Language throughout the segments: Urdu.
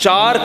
4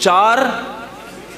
4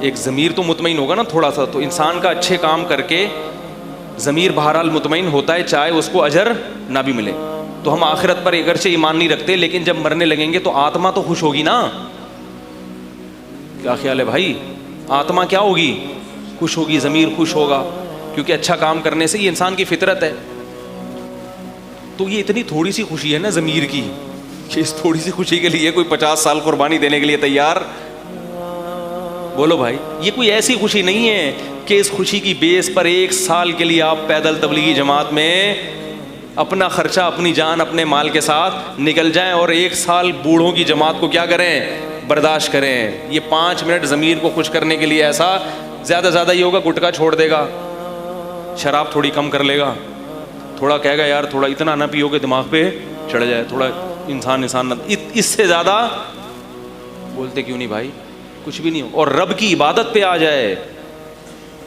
ایک ضمیر تو مطمئن ہوگا نا تھوڑا سا, تو انسان کا اچھے کام کر کے ضمیر بہرحال مطمئن ہوتا ہے چاہے اس کو اجر نہ بھی ملے. تو ہم آخرت پر اگرچہ ایمان نہیں رکھتے لیکن جب مرنے لگیں گے تو آتما تو خوش ہوگی نا. کیا خیال ہے بھائی؟ آتما کیا ہوگی؟ خوش ہوگی, ضمیر خوش ہوگا, کیونکہ اچھا کام کرنے سے یہ انسان کی فطرت ہے. تو یہ اتنی تھوڑی سی خوشی ہے نا ضمیر کی, کہ اس تھوڑی سی خوشی کے لیے کوئی 50 سال قربانی دینے کے لیے تیار. بولو بھائی, یہ کوئی ایسی خوشی نہیں ہے کہ اس خوشی کی بیس پر 1 سال کے لیے آپ پیدل تبلیغی جماعت میں اپنا خرچہ, اپنی جان, اپنے مال کے ساتھ نکل جائیں اور 1 سال بوڑھوں کی جماعت کو کیا کریں, برداشت کریں. یہ 5 منٹ ضمیر کو خوش کرنے کے لیے ایسا زیادہ زیادہ یہ ہوگا, گٹکا چھوڑ دے گا, شراب تھوڑی کم کر لے گا, تھوڑا کہے گا یار تھوڑا اتنا نہ پیو کہ دماغ پہ چڑھ جائے, تھوڑا انسان نہ, اس سے زیادہ بولتے کیوں نہیں بھائی؟ کچھ بھی نہیں ہو. اور رب کی عبادت پہ آ جائے,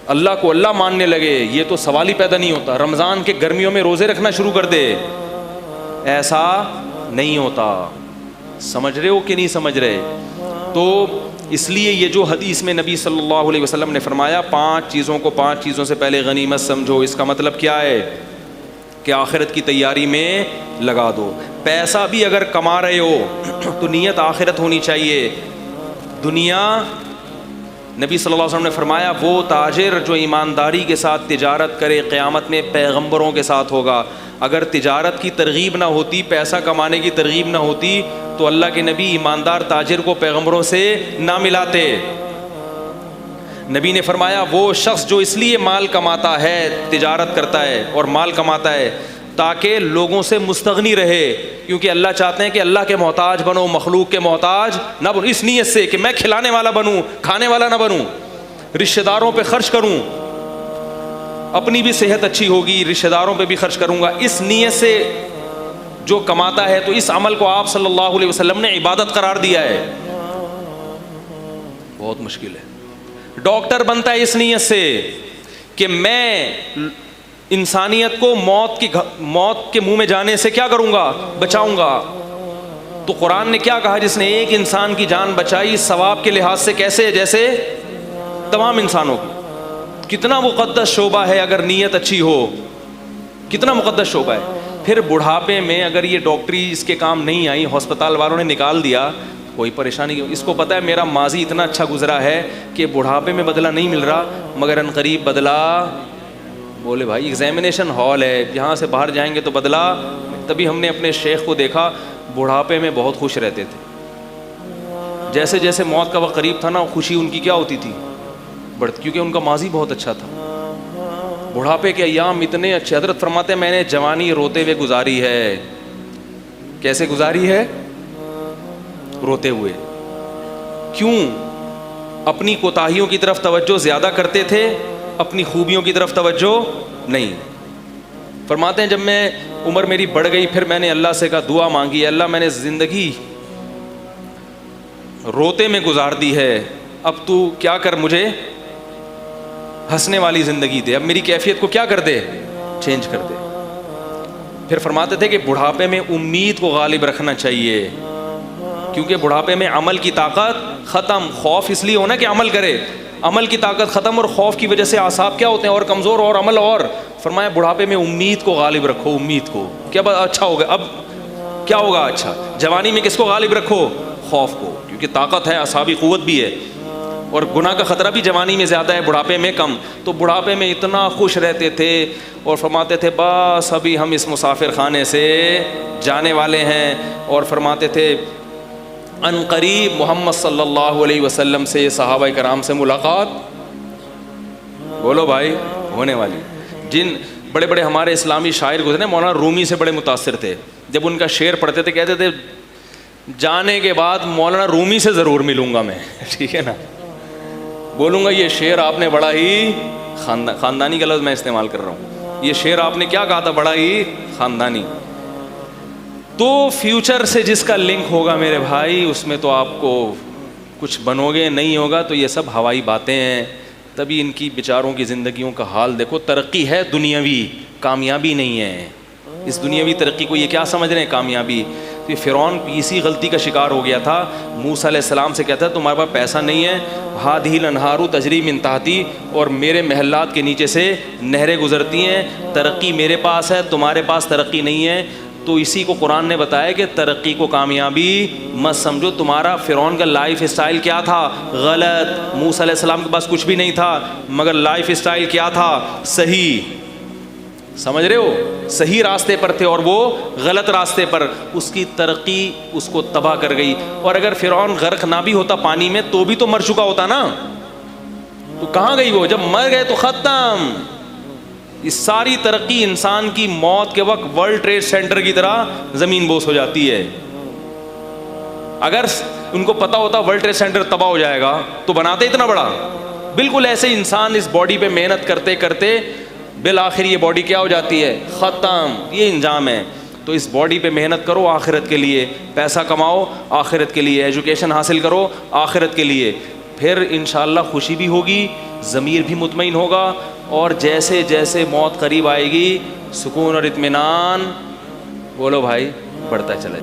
اللہ کو اللہ ماننے لگے, یہ تو سوال ہی پیدا نہیں ہوتا. رمضان کے گرمیوں میں روزے رکھنا شروع کر دے, ایسا نہیں ہوتا. سمجھ رہے ہو کہ نہیں سمجھ رہے؟ تو اس لیے یہ جو حدیث میں نبی صلی اللہ علیہ وسلم نے فرمایا 5 چیزوں کو 5 چیزوں سے پہلے غنیمت سمجھو, اس کا مطلب کیا ہے کہ آخرت کی تیاری میں لگا دو. پیسہ بھی اگر کما رہے ہو تو نیت آخرت ہونی چاہیے. دنیا, نبی صلی اللہ علیہ وسلم نے فرمایا وہ تاجر جو ایمانداری کے ساتھ تجارت کرے قیامت میں پیغمبروں کے ساتھ ہوگا. اگر تجارت کی ترغیب نہ ہوتی, پیسہ کمانے کی ترغیب نہ ہوتی تو اللہ کے نبی ایماندار تاجر کو پیغمبروں سے نہ ملاتے. نبی نے فرمایا وہ شخص جو اس لیے مال کماتا ہے, تجارت کرتا ہے اور مال کماتا ہے تاکہ لوگوں سے مستغنی رہے, کیونکہ اللہ چاہتے ہیں کہ اللہ کے محتاج بنو, مخلوق کے محتاج نہ بنو, اس نیت سے کہ میں کھلانے والا بنوں, کھانے والا نہ بنوں, رشتہ داروں پہ خرچ کروں, اپنی بھی صحت اچھی ہوگی, رشتہ داروں پہ بھی خرچ کروں گا. اس نیت سے جو کماتا ہے تو اس عمل کو آپ صلی اللہ علیہ وسلم نے عبادت قرار دیا ہے. بہت مشکل ہے. ڈاکٹر بنتا ہے اس نیت سے کہ میں انسانیت کو موت کے منہ میں جانے سے کیا کروں گا, بچاؤں گا. تو قرآن نے کیا کہا, جس نے ایک انسان کی جان بچائی ثواب کے لحاظ سے کیسے, جیسے تمام انسانوں کی. کتنا مقدس شعبہ ہے اگر نیت اچھی ہو, کتنا مقدس شعبہ ہے. پھر بڑھاپے میں اگر یہ ڈاکٹری اس کے کام نہیں آئی, ہسپتال والوں نے نکال دیا, کوئی پریشانی نہیں. اس کو پتہ ہے میرا ماضی اتنا اچھا گزرا ہے کہ بڑھاپے میں بدلہ نہیں مل رہا, مگر ان قریب بدلہ. بولے بھائی ایگزامینیشن ہال ہے, یہاں سے باہر جائیں گے تو بدلہ. تبھی ہم نے اپنے شیخ کو دیکھا بڑھاپے میں بہت خوش رہتے تھے. جیسے جیسے موت کا وقت قریب تھا نا, خوشی ان کی کیا ہوتی تھی, بڑھتی, کیونکہ ان کا ماضی بہت اچھا تھا. بڑھاپے کے ایام اتنے اچھے. حضرت فرماتے ہیں میں نے جوانی روتے ہوئے گزاری ہے. کیسے گزاری ہے؟ روتے ہوئے. کیوں؟ اپنی کوتاہیوں کی طرف توجہ زیادہ کرتے تھے, اپنی خوبیوں کی طرف توجہ نہیں. فرماتے ہیں جب میں عمر میری بڑھ گئی پھر میں نے اللہ سے کہا, دعا مانگی, اللہ میں نے زندگی روتے میں گزار دی ہے, اب تو کیا کر, مجھے ہنسنے والی زندگی دے, اب میری کیفیت کو کیا کر دے, چینج کر دے. پھر فرماتے تھے کہ بڑھاپے میں امید کو غالب رکھنا چاہیے, کیونکہ بڑھاپے میں عمل کی طاقت ختم. خوف اس لیے ہونا کہ عمل کرے, عمل کی طاقت ختم, اور خوف کی وجہ سے اعصاب کیا ہوتے ہیں, اور کمزور, اور عمل اور. فرمایا بڑھاپے میں امید کو غالب رکھو, امید کو. کیا اچھا ہوگا, اب کیا ہوگا اچھا. جوانی میں کس کو غالب رکھو, خوف کو, کیونکہ طاقت ہے, اعصابی قوت بھی ہے, اور گناہ کا خطرہ بھی جوانی میں زیادہ ہے, بڑھاپے میں کم. تو بڑھاپے میں اتنا خوش رہتے تھے, اور فرماتے تھے بس ابھی ہم اس مسافر خانے سے جانے والے ہیں. اور فرماتے تھے ان قریب محمد صلی اللہ علیہ وسلم سے, صحابہ کرام سے ملاقات, بولو بھائی, ہونے والی. جن بڑے بڑے ہمارے اسلامی شاعر گزرے, مولانا رومی سے بڑے متاثر تھے. جب ان کا شعر پڑھتے تھے کہتے تھے جانے کے بعد مولانا رومی سے ضرور ملوں گا میں, ٹھیک ہے نا, بولوں گا یہ شعر آپ نے بڑا ہی خاندانی کا لفظ میں استعمال کر رہا ہوں, یہ شعر آپ نے کیا کہا تھا, بڑا ہی خاندانی. تو فیوچر سے جس کا لنک ہوگا میرے بھائی, اس میں تو آپ کو کچھ بنو گے, نہیں ہوگا تو یہ سب ہوائی باتیں ہیں. تبھی ان کی بیچاروں کی زندگیوں کا حال دیکھو. ترقی ہے دنیاوی, کامیابی نہیں ہے. اس دنیاوی ترقی کو یہ کیا سمجھ رہے ہیں کامیابی؟ تو یہ فرعون اسی غلطی کا شکار ہو گیا تھا. موسیٰ علیہ السلام سے کہتا ہے تمہارے پاس پیسہ نہیں ہے, ہادھِ الانہار تجری من تحتی, اور میرے محلات کے نیچے سے نہریں گزرتی ہیں, ترقی میرے پاس ہے, تمہارے پاس ترقی نہیں ہے. تو اسی کو قرآن نے بتایا کہ ترقی کو کامیابی مت سمجھو. تمہارا فرعون کا لائف اسٹائل کیا تھا؟ غلط. موسیٰ علیہ السلام کے پاس کچھ بھی نہیں تھا, مگر لائف اسٹائل کیا تھا؟ صحیح. سمجھ رہے ہو؟ صحیح راستے پر تھے اور وہ غلط راستے پر. اس کی ترقی اس کو تباہ کر گئی. اور اگر فرعون غرق نہ بھی ہوتا پانی میں تو بھی تو مر چکا ہوتا نا. تو کہاں گئی وہ؟ جب مر گئے تو ختم. اس ساری ترقی انسان کی موت کے وقت ورلڈ ٹریڈ سینٹر کی طرح زمین بوس ہو جاتی ہے. اگر ان کو پتا ہوتا ورلڈ ٹریڈ سینٹر تباہ ہو جائے گا تو بناتے اتنا بڑا. بالکل ایسے انسان اس باڈی پہ محنت کرتے کرتے بالآخر یہ باڈی کیا ہو جاتی ہے؟ ختم. یہ انجام ہے. تو اس باڈی پہ محنت کرو آخرت کے لیے, پیسہ کماؤ آخرت کے لیے, ایجوکیشن حاصل کرو آخرت کے لیے. پھر انشاءاللہ خوشی بھی ہوگی, ضمیر بھی مطمئن ہوگا, اور جیسے جیسے موت قریب آئے گی سکون اور اطمینان بولو بھائی بڑھتا چلے.